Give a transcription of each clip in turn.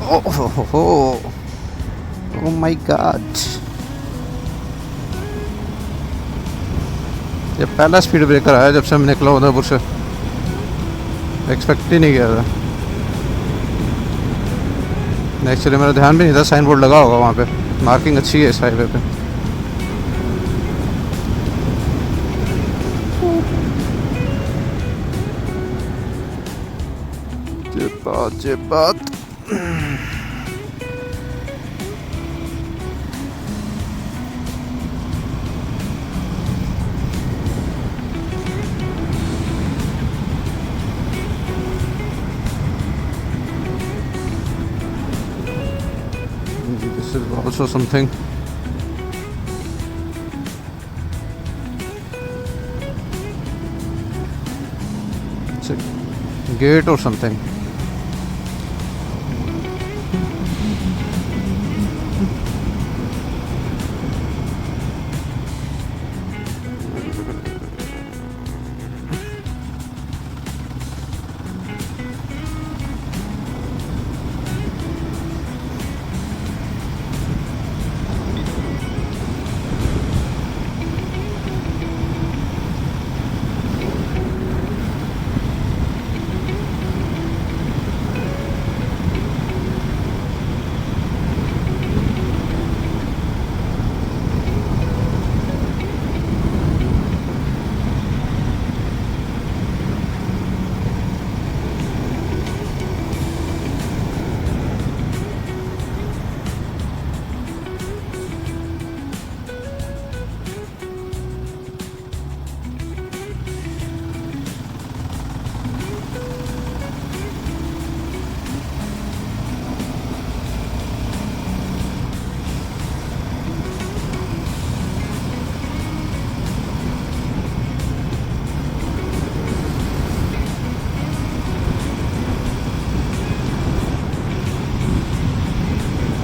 Oh my God, ये पहला speed breaker आया जब से हम निकला उदयपुर से। एक्सपेक्ट ही नहीं किया था। एक्चुअली मेरा ध्यान भी नहीं था साइन बोर्ड लगा होगा वहाँ पे। मार्किंग अच्छी है इस हाईवे पे। ये बात this is also something. It's a gate or something.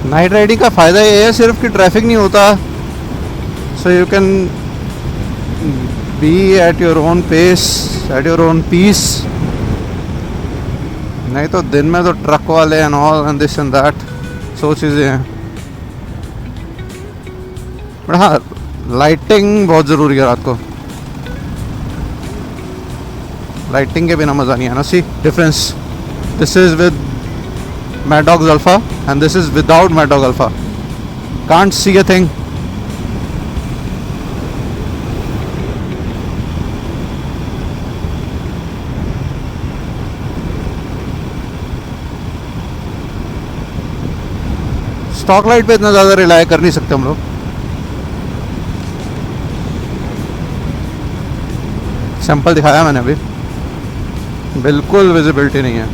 Night riding का फ़ायदा ये है सिर्फ कि ट्रैफिक नहीं होता, so you can be at your own pace, at your own peace. नहीं तो दिन में तो ट्रक वाले and all and this and that, so चीज़ें हैं। बट हाँ, लाइटिंग बहुत ज़रूरी है रात को। लाइटिंग के बिना मज़ा नहीं है ना। See difference, this is with Mad Dogs Alpha and this is without Mad Dog Alpha. Can't see a thing. Stock light पे इतना ज़्यादा रिलाय कर नहीं सकते हम लोग। सैंपल दिखाया मैंने अभी, बिल्कुल विजिबिलिटी नहीं है।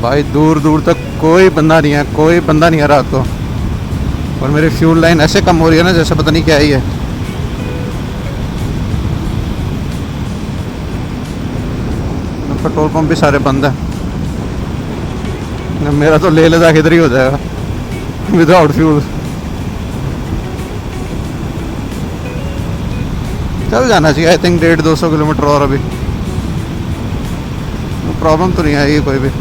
भाई दूर दूर तक कोई बंदा नहीं है, कोई बंदा नहीं है रात को। और मेरी फ्यूल लाइन ऐसे कम हो रही है ना जैसे पता नहीं क्या ही है। पेट्रोल पंप भी सारे बंद हैं। मेरा तो लेह लद्दाख इधर ही हो जाएगा विदाउट फ्यूल। चल जाना चाहिए आई थिंक 150-200 किलोमीटर और अभी प्रॉब्लम तो नहीं आएगी कोई भी।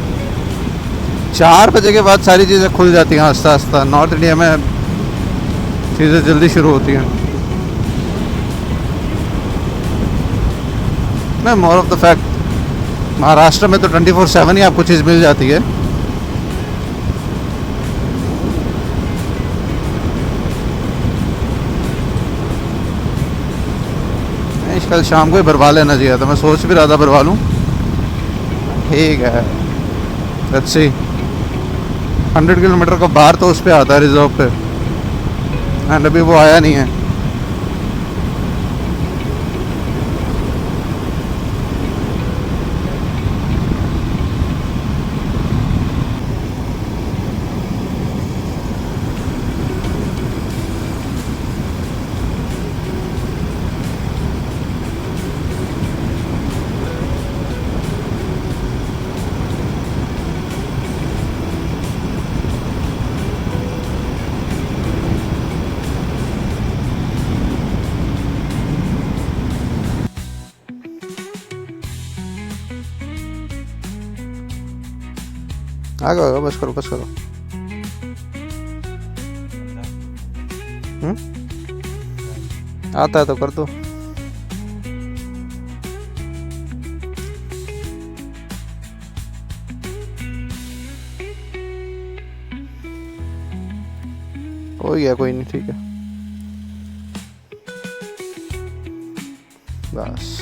4 बजे के बाद सारी चीज़ें खुल जाती हैं आस्ता आस्ता। नॉर्थ इंडिया में चीज़ें जल्दी शुरू होती हैं। मैं more of the fact Maharashtra में तो 24/7 ही आपको चीज़ मिल जाती है। कल शाम को ही भरवा लेना चाहिए था। मैं सोच भी रहा था भरवा लूँ। ठीक है, लेट्स सी। 100 किलोमीटर का बाहर तो उस पर आता है रिजर्व पे, एंड अभी वो आया नहीं है। आ गया बस करो बस करो। आता है तो कर दो। हो गया कोई नहीं, ठीक है बस।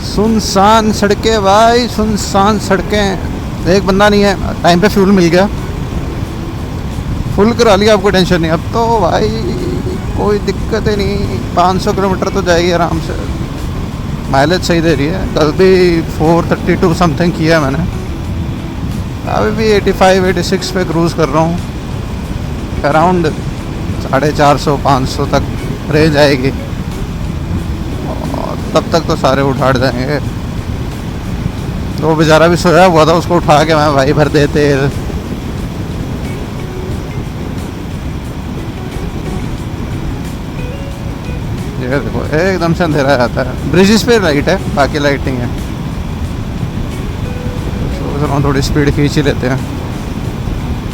सुनसान सड़कें भाई, सुनसान सड़कें, एक बंदा नहीं है। टाइम पे फ्यूल मिल गया, फुल करा लिया, आपको टेंशन नहीं। अब तो भाई कोई दिक्कत ही नहीं, 500 किलोमीटर तो जाएगी आराम से। माइलेज सही दे रही है, कल भी 432 समथिंग किया है मैंने। अभी भी 85-86 पे क्रूज़ कर रहा हूँ। अराउंड 450-500 तक रेंज आएगी, तब तक तो सारे उठा जाएंगे। तो वो बेचारा भी सोया हुआ था, उसको उठा के मैं भाई भर दे तेल। ये देखो एकदम से अंधेरा जाता है। ब्रिजेस पे लाइट है, बाकी लाइट नहीं है। सोच रहा हूँ थोड़ी स्पीड खींच ही लेते हैं।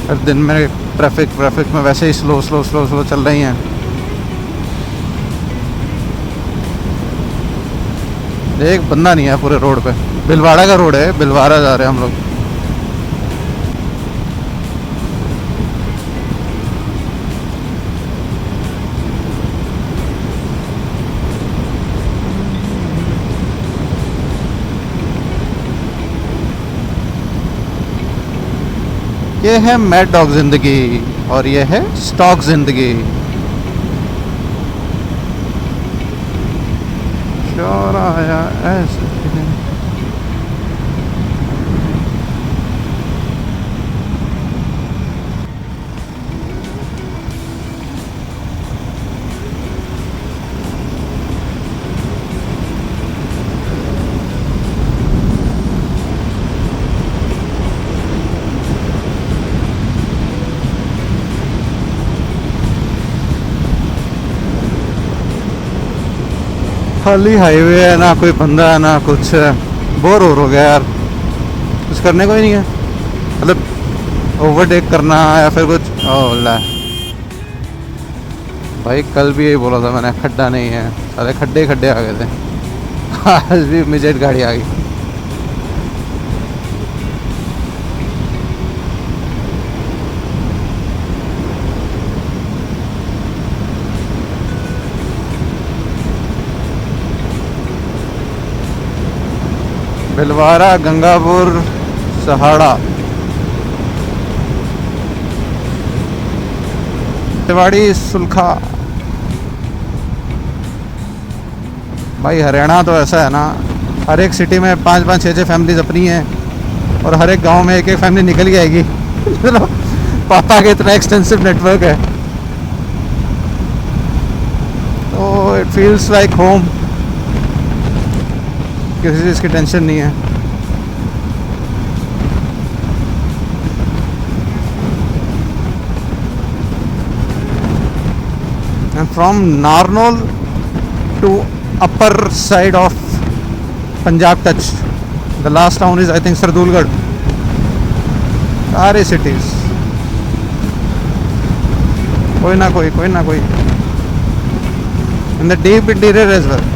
फिर दिन में ट्रैफिक में वैसे ही स्लो चल रही हैं। एक बंदा नहीं है पूरे रोड पे। बिलवाड़ा का रोड है, बिलवाड़ा जा रहे हैं हम लोग। ये है मैड डॉग जिंदगी और ये है स्टॉक जिंदगी। चौराया ऐसे खाली हाईवे है, ना कोई बंदा है ना कुछ है। बोर हो गया यार, कुछ करने को ही नहीं है। मतलब ओवरटेक करना या फिर कुछ। ओला भाई कल भी यही बोला था मैंने, खड्डा नहीं है। सारे खड्डे आ गए थे। आज भी मिजेट गाड़ी आ गई। भिलवाड़ा, गंगापुर, सहाड़ा, तिवाड़ी, सुलखा। भाई हरियाणा तो ऐसा है ना, हर एक सिटी में 5-5, 6-6 फैमिलीज अपनी हैं और हर एक गांव में एक फैमिली निकल के आएगी। चलो पापा का इतना एक्सटेंसिव नेटवर्क है तो इट फील्स लाइक होम। किसी चीज़ की टेंशन नहीं है। And from Narnaul to upper side of Punjab touch, the last town is I think Sardulgarh. सारे सिटीज कोई ना कोई in the deep interior as well.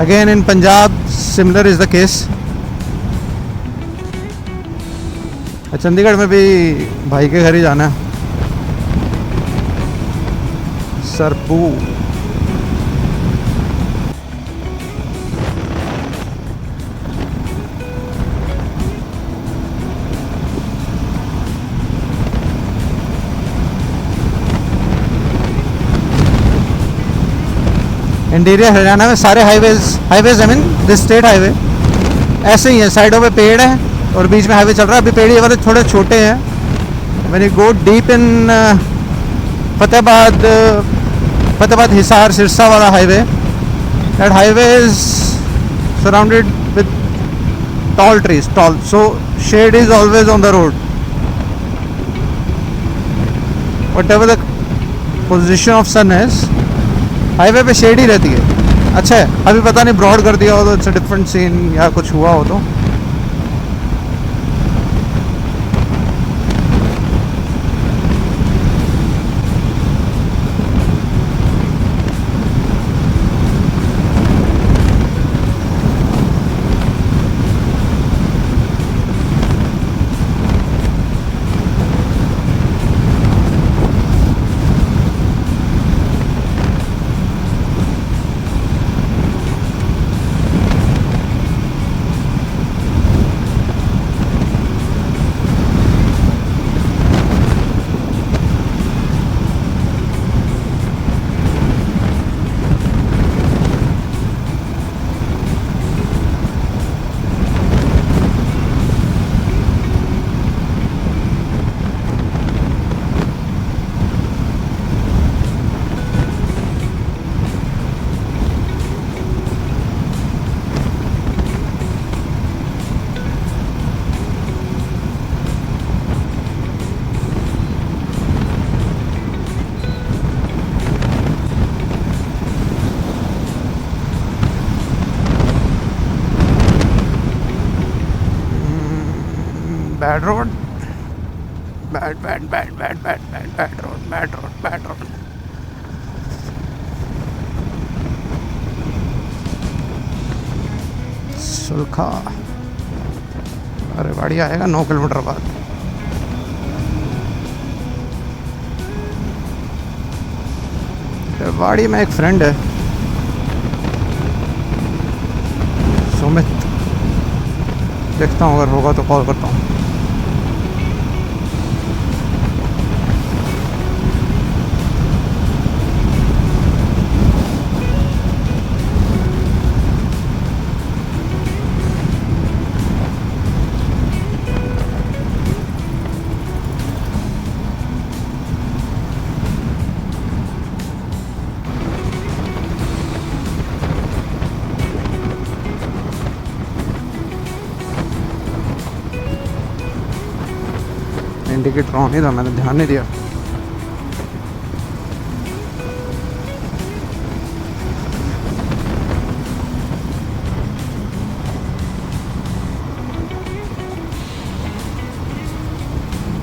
Again in Punjab, similar is the case. Chandigarh में भी भाई के घर ही जाना है, सरपू। इंटीरियर हरियाणा में सारे highways I mean this state highway ऐसे ही है, साइडों पे पेड़ है और बीच में हाईवे चल रहा है। अभी पेड़ ये वाले थोड़े छोटे हैं। When you go deep in Fatehabad Hisar Sirsa वाला highway, that highway is surrounded with tall trees, so shade is always on the road, whatever the position of sun is, highway पे शेड ही रहती है। अच्छा है, अभी पता नहीं ब्रॉड कर दिया हो तो इट्स अ डिफरेंट सीन या कुछ हुआ हो तो। Bad road, bad road. सुलखा अरे गाड़ी आएगा 9 किलोमीटर बाद। वाड़ी में एक फ्रेंड है सुमित, देखता हूँ अगर होगा तो कॉल करता हूँ। इंडिकेटर ऑन ही था, मैंने ध्यान नहीं दिया।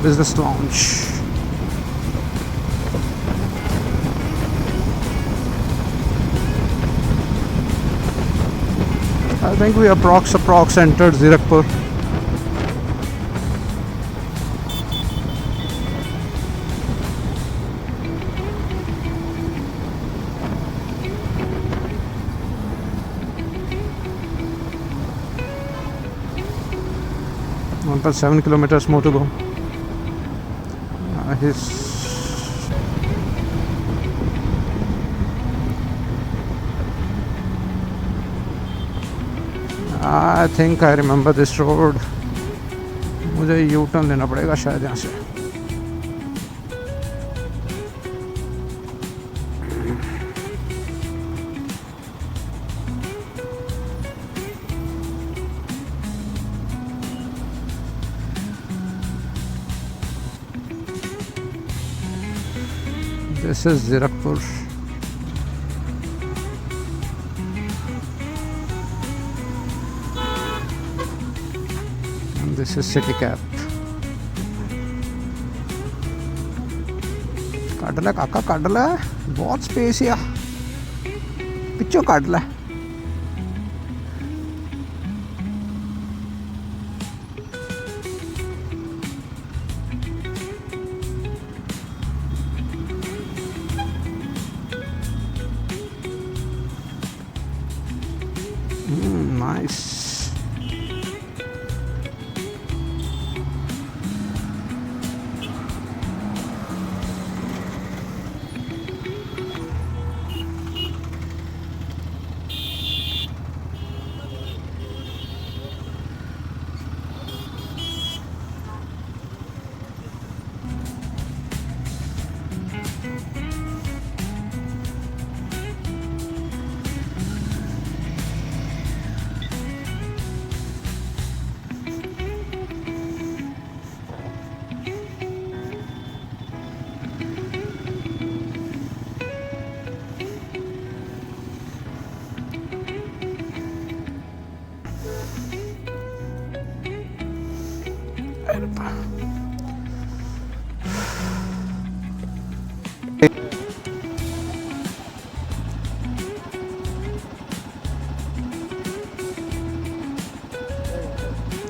Business launch I think we approx entered Zirakpur. One plus 7 kilometers more to go. I think I remember this road. मुझे यू टर्न लेना पड़ेगा शायद यहाँ से। This is Zirakpur. And this is City Cap. काट ला काका, काट ला, बहुत स्पेस है, पिछो काट ला। Nice.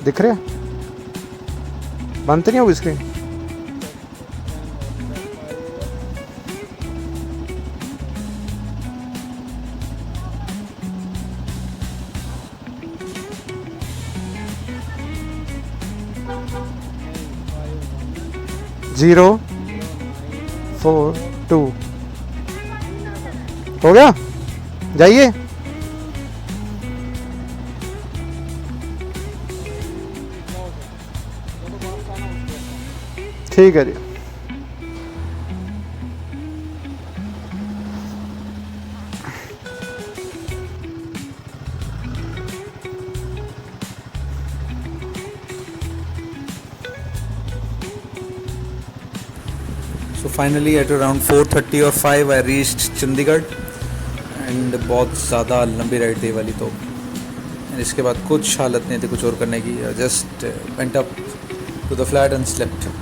दिख रहे हैं? बंद तो नहीं होगी स्क्रीन? जीरो 4 2 हो गया, जाइए। ठीक है जी। So finally at around 4:30 or 5 I reached Chandigarh and बहुत ज़्यादा लंबी राइड थी वाली तो इसके बाद कुछ हालत नहीं थी कुछ और करने की, just went up to the flat and slept.